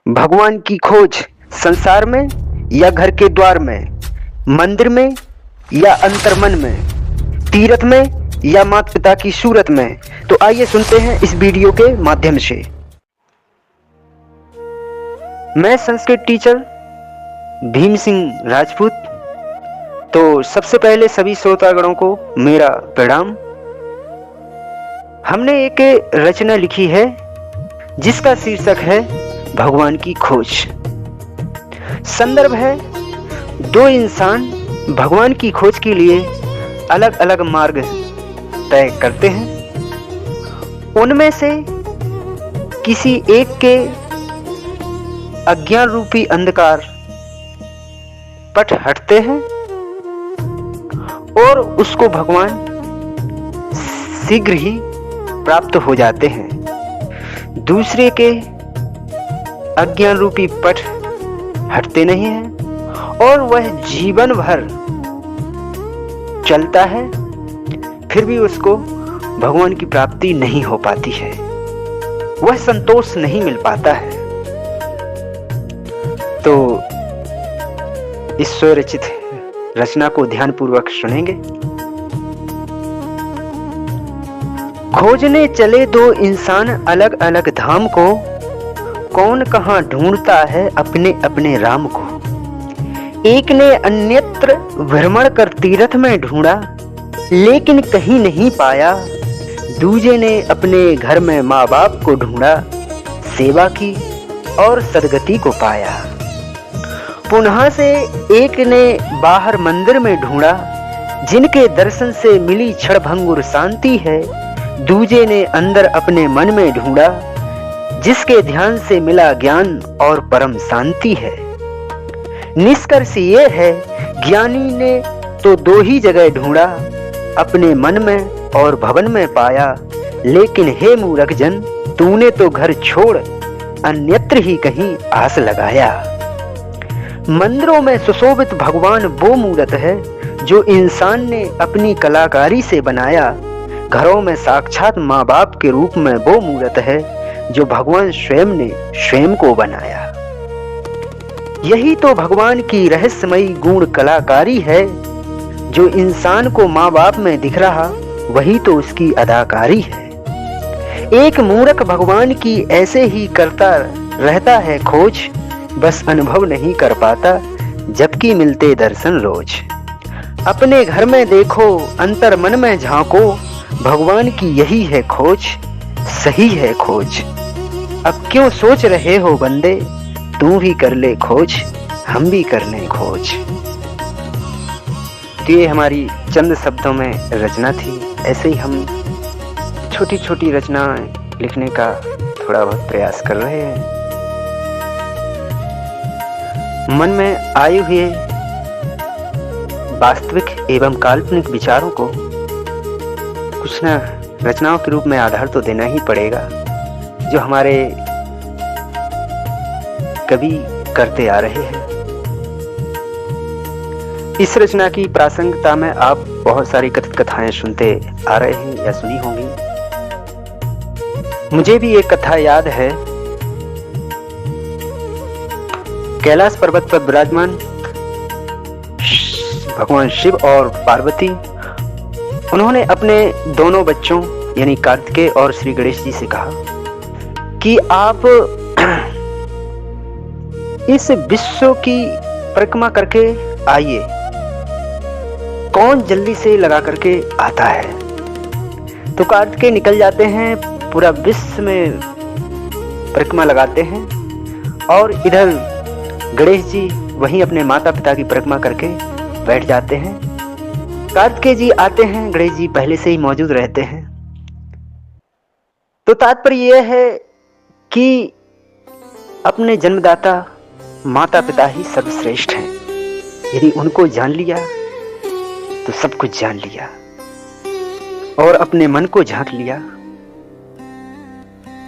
भगवान की खोज संसार में या घर के द्वार में, मंदिर में या अंतर्मन में, तीर्थ में या माता पिता की सूरत में। तो आइए सुनते हैं इस वीडियो के माध्यम से। मैं संस्कृत टीचर भीम सिंह राजपूत। तो सबसे पहले सभी श्रोतागणों को मेरा प्रणाम। हमने एक रचना लिखी है जिसका शीर्षक है भगवान की खोज। संदर्भ है, दो इंसान भगवान की खोज के लिए अलग अलग मार्ग तय करते हैं। उनमें से किसी एक के अज्ञान रूपी अंधकार पट हटते हैं और उसको भगवान शीघ्र ही प्राप्त हो जाते हैं। दूसरे के अज्ञान रूपी पट हटते नहीं हैं और वह जीवन भर चलता है, फिर भी उसको भगवान की प्राप्ति नहीं हो पाती है, वह संतोष नहीं मिल पाता है। तो इस स्वरचित रचना को ध्यानपूर्वक सुनेंगे। खोजने चले दो इंसान अलग अलग धाम को, कौन कहाँ ढूंढता है अपने अपने राम को। एक ने अन्यत्र भ्रमण कर तीर्थ में ढूंढा, लेकिन कहीं नहीं पाया। दूजे ने अपने घर में माँ बाप को ढूंढा, सेवा की और सदगति को पाया। पुनः से एक ने बाहर मंदिर में ढूंढा, जिनके दर्शन से मिली क्षणभंगुर शांति है। दूजे ने अंदर अपने मन में ढूंढा, जिसके ध्यान से मिला ज्ञान और परम शांति है। निष्कर्ष ये है, ज्ञानी ने तो दो ही जगह ढूंढा, अपने मन में और भवन में पाया। लेकिन हे मूर्ख जन, तूने तो घर छोड़ अन्यत्र ही कहीं आस लगाया। मंदिरों में सुशोभित भगवान वो मूर्त है जो इंसान ने अपनी कलाकारी से बनाया। घरों में साक्षात माँ बाप के रूप में वो मूर्त है जो भगवान स्वयं ने स्वयं को बनाया। यही तो भगवान की रहस्यमयी गुण कलाकारी है। जो इंसान को माँ बाप में दिख रहा, वही तो उसकी अदाकारी है। एक मूर्ख भगवान की ऐसे ही करता रहता है खोज, बस अनुभव नहीं कर पाता, जबकि मिलते दर्शन रोज। अपने घर में देखो, अंतर मन में झांको, भगवान की यही है खोज, सही है खोज। अब क्यों सोच रहे हो बंदे, तू भी कर ले खोज, हम भी कर लें खोज। तो ये हमारी चंद शब्दों में रचना थी। ऐसे ही हम छोटी छोटी रचनाएं लिखने का थोड़ा बहुत प्रयास कर रहे हैं। मन में आए हुए वास्तविक एवं काल्पनिक विचारों को कुछ न रचनाओं के रूप में आधार तो देना ही पड़ेगा, जो हमारे कवि करते आ रहे हैं। इस रचना की प्रासंगिकता में आप बहुत सारी कथित कथाएं सुनते आ रहे हैं या सुनी होंगी। मुझे भी एक कथा याद है। कैलाश पर्वत पर विराजमान भगवान शिव और पार्वती, उन्होंने अपने दोनों बच्चों यानी कार्तिकेय और श्री गणेश जी से कहा कि आप इस विश्व की परिक्रमा करके आइए, कौन जल्दी से लगा करके आता है। तो कार्तिकेय निकल जाते हैं, पूरा विश्व में परिक्रमा लगाते हैं, और इधर गणेश जी वहीं अपने माता पिता की परिक्रमा करके बैठ जाते हैं। कार्तिकेय जी आते हैं, गणेश जी पहले से ही मौजूद रहते हैं। तो तात्पर्य यह है कि अपने जन्मदाता माता पिता ही सर्वश्रेष्ठ हैं। यदि उनको जान लिया तो सब कुछ जान लिया, और अपने मन को झांक लिया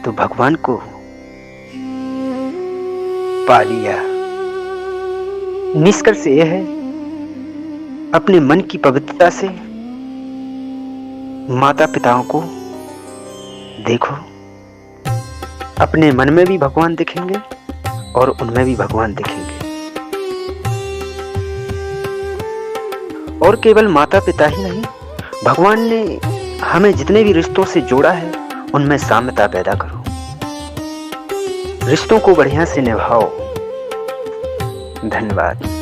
तो भगवान को पा लिया। निष्कर्ष यह है, अपने मन की पवित्रता से माता पिताओं को देखो, अपने मन में भी भगवान दिखेंगे और उनमें भी भगवान दिखेंगे। और केवल माता पिता ही नहीं, भगवान ने हमें जितने भी रिश्तों से जोड़ा है उनमें साम्यता पैदा करो, रिश्तों को बढ़िया से निभाओ। धन्यवाद।